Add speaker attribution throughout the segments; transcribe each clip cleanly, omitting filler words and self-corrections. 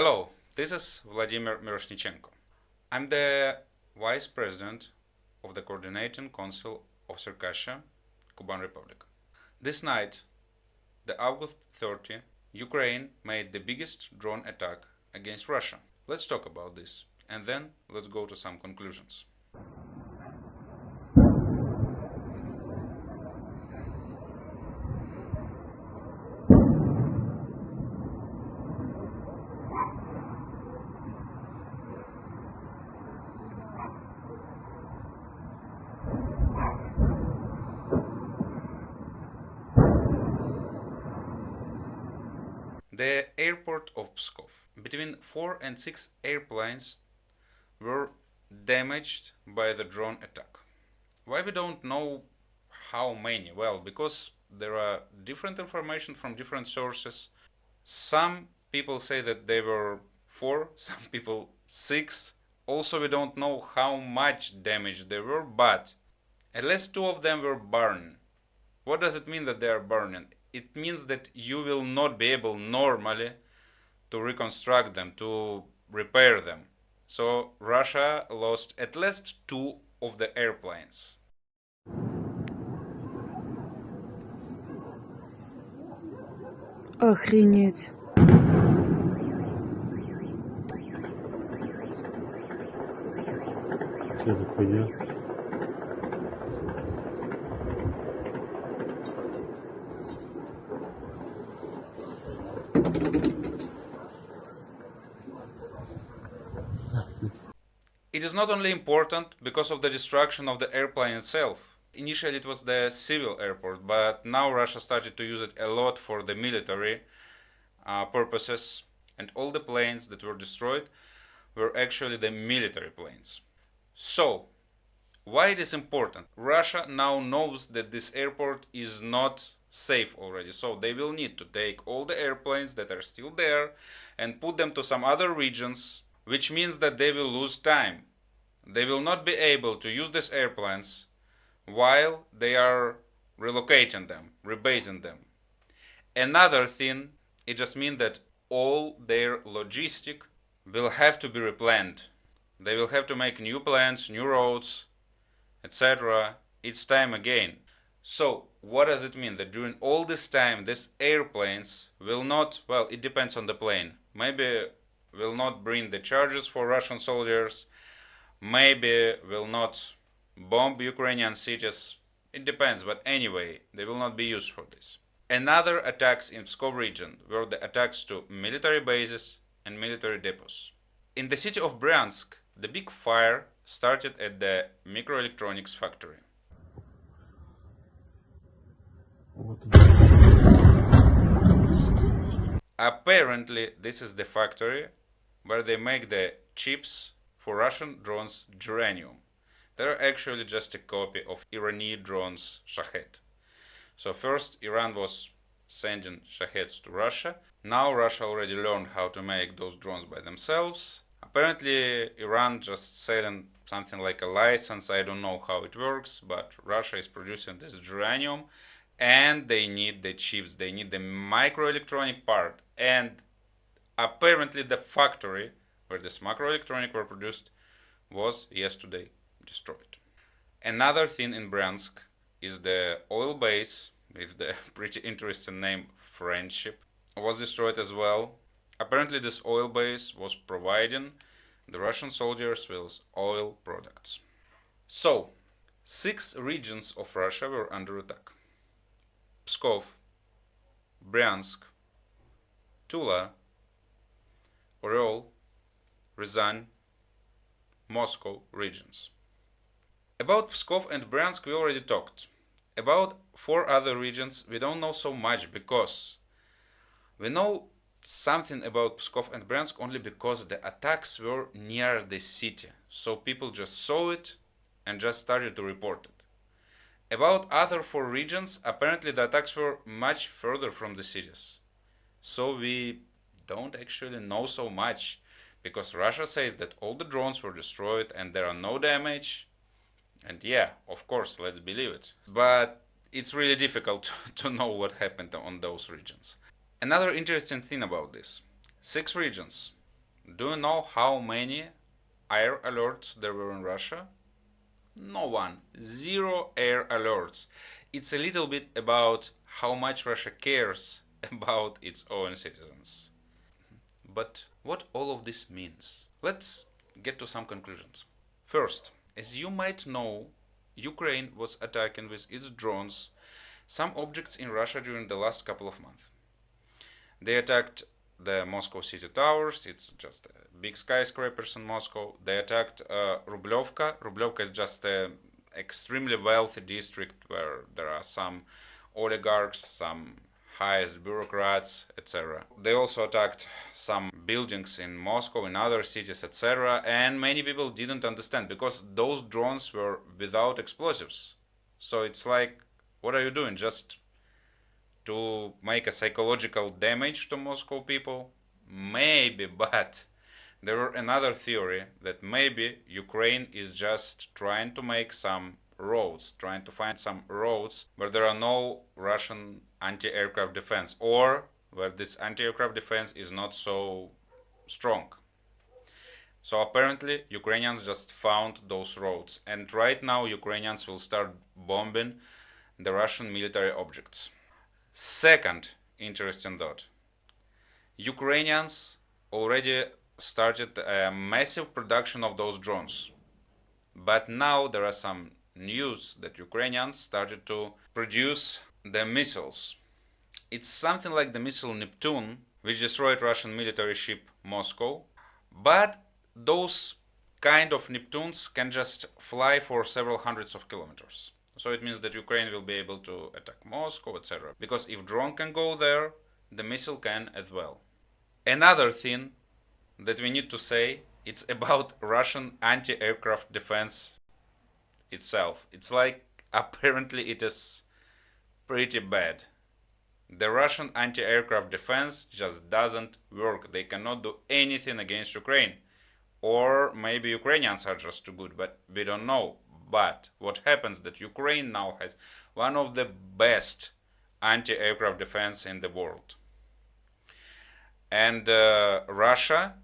Speaker 1: Hello, this is Vladimir Miroshnichenko. I'm the Vice President of the Coordinating Council of Circassia, Kuban Republic. This night, the August 30, Ukraine made the biggest drone attack against Russia. Let's talk about this and then let's go to some conclusions. The airport of Pskov. Between 4 and 6 airplanes were damaged by the drone attack. Why we don't know how many? Well, because there are different information from different sources. Some people say that they were 4, some people 6. Also, we don't know how much damage there were, but at least 2 of them were burned. What does it mean that they are burning? It means that you will not be able normally to reconstruct them, to repair them. So Russia lost at least 2 of the airplanes.
Speaker 2: Охренеть.
Speaker 3: Что за хуйня?
Speaker 1: It is not only important because of the destruction of the airplane itself. Initially it was the civil airport, but now Russia started to use it a lot for the military purposes, and all the planes that were destroyed were actually the military planes. So, why it is important? Russia now knows that this airport is not safe already, so they will need to take all the airplanes that are still there and put them to some other regions, which means that they will lose time. They will not be able to use these airplanes while they are relocating them, rebasing them. Another thing, it just means that all their logistic will have to be replanned. They will have to make new plans, new roads, etc. It's time again. So, what does it mean? That during all this time, these airplanes will not, well, it depends on the plane. Maybe will not bring the charges for Russian soldiers, maybe will not bomb Ukrainian cities. It depends, but anyway, they will not be used for this. Another attacks in Pskov region were the attacks to military bases and military depots. In the city of Bryansk, the big fire started at the Microelectronics factory. Apparently, this is the factory where they make the chips for Russian drones Geranium. They're actually just a copy of Iranian drones Shahed. So first Iran was sending Shaheds to Russia. Now Russia already learned how to make those drones by themselves. Apparently Iran just selling something like a license. I don't know how it works, but Russia is producing this Geranium and they need the chips, they need the microelectronic part, and apparently the factory where this microelectronic were produced was yesterday destroyed. Another thing in Bryansk is the oil base with the pretty interesting name Friendship was destroyed as well. Apparently this oil base was providing the Russian soldiers with oil products. So, 6 regions of Russia were under attack. Pskov, Bryansk, Tula, Oryol, Ryazan, Moscow regions. About Pskov and Bryansk we already talked. About 4 other regions we don't know so much because we know something about Pskov and Bryansk only because the attacks were near the city. So people just saw it and just started to report it. About other 4 regions, apparently the attacks were much further from the cities. So we don't actually know so much, because Russia says that all the drones were destroyed and there are no damage. And yeah, of course, let's believe it. But it's really difficult to know what happened on those regions. Another interesting thing about this: 6 regions, Do you know how many air alerts there were in Russia? No one. Zero air alerts. It's a little bit about how much Russia cares about its own citizens. But what all of this means? Let's get to some conclusions. First, as you might know, Ukraine was attacking with its drones some objects in Russia during the last couple of months. They attacked the Moscow city towers. It's just big skyscrapers in Moscow. They attacked Rublyovka. Rublyovka is just an extremely wealthy district where there are some oligarchs, some highest bureaucrats, etc. They also attacked some buildings in Moscow, in other cities, etc. And many people didn't understand because those drones were without explosives. So it's like, what are you doing? Just to make a psychological damage to Moscow people? Maybe, but there were another theory that maybe Ukraine is just trying to make some roads, trying to find some roads where there are no Russian anti-aircraft defense, or where this anti-aircraft defense is not so strong. So apparently Ukrainians just found those roads, and right now Ukrainians will start bombing the Russian military objects. Second interesting thought. Ukrainians already started a massive production of those drones. But now there are some news that Ukrainians started to produce the missiles. It's something like the missile Neptune, which destroyed Russian military ship Moscow. But those kind of Neptunes can just fly for several hundreds of kilometers. So it means that Ukraine will be able to attack Moscow, etc. Because if drone can go there, the missile can as well. Another thing that we need to say, it's about Russian anti-aircraft defense itself. It's like apparently it is pretty bad. The Russian anti-aircraft defense just doesn't work. They cannot do anything against Ukraine. Or maybe Ukrainians are just too good, but we don't know. But what happens that Ukraine now has one of the best anti-aircraft defense in the world. And Russia,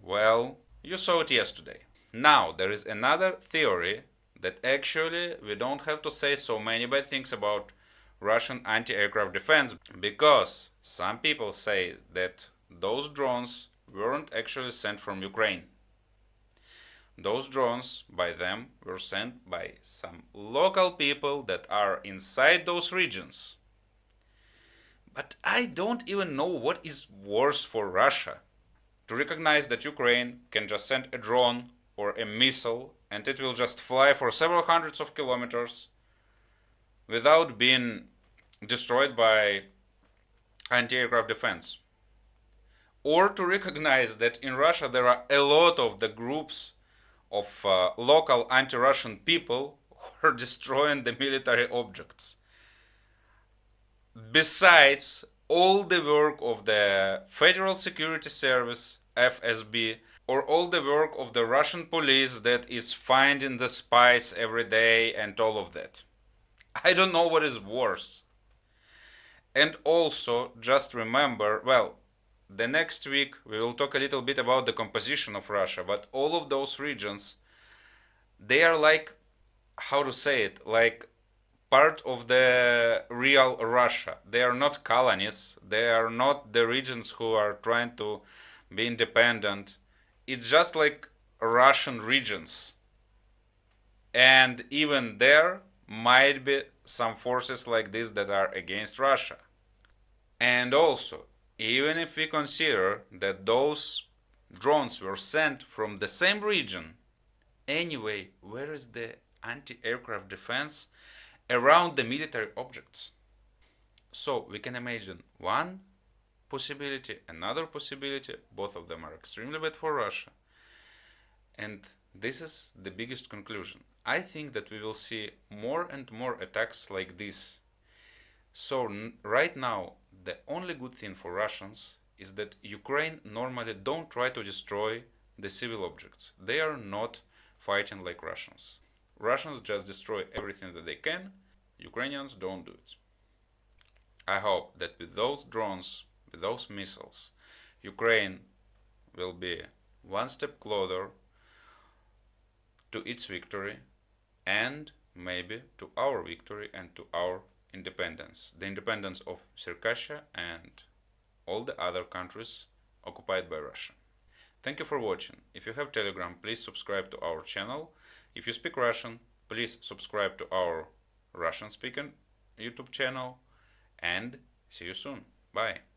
Speaker 1: well, you saw it yesterday. Now, there is another theory that actually we don't have to say so many bad things about Russian anti-aircraft defense, because some people say that those drones weren't actually sent from Ukraine. Those drones by them were sent by some local people that are inside those regions. But I don't even know what is worse for Russia. To recognize that Ukraine can just send a drone or a missile and it will just fly for several hundreds of kilometers without being destroyed by anti-aircraft defense. Or to recognize that in Russia there are a lot of the groups of local anti-Russian people who are destroying the military objects. Besides all the work of the Federal Security Service, FSB, or all the work of the Russian police that is finding the spies every day and all of that. I don't know what is worse. And also, just remember, well, the next week we will talk a little bit about the composition of Russia, but all of those regions, they are like, how to say it, like part of the real Russia. They are not colonies, they are not the regions who are trying to be independent. It's just like Russian regions. And even there might be some forces like this that are against Russia. And also, even if we consider that those drones were sent from the same region, anyway, where is the anti-aircraft defense around the military objects? So we can imagine one possibility, another possibility, both of them are extremely bad for Russia. And this is the biggest conclusion. I think that we will see more and more attacks like this. So right now, the only good thing for Russians is that Ukraine normally don't try to destroy the civil objects. They are not fighting like Russians. Russians just destroy everything that they can. Ukrainians don't do it. I hope that with those drones, with those missiles, Ukraine will be one step closer to its victory and maybe to our victory and to our independence, the independence of Circassia and all the other countries occupied by Russia. Thank you for watching. If you have Telegram, please subscribe to our channel. If you speak Russian, please subscribe to our Russian speaking YouTube channel, and see you soon. Bye.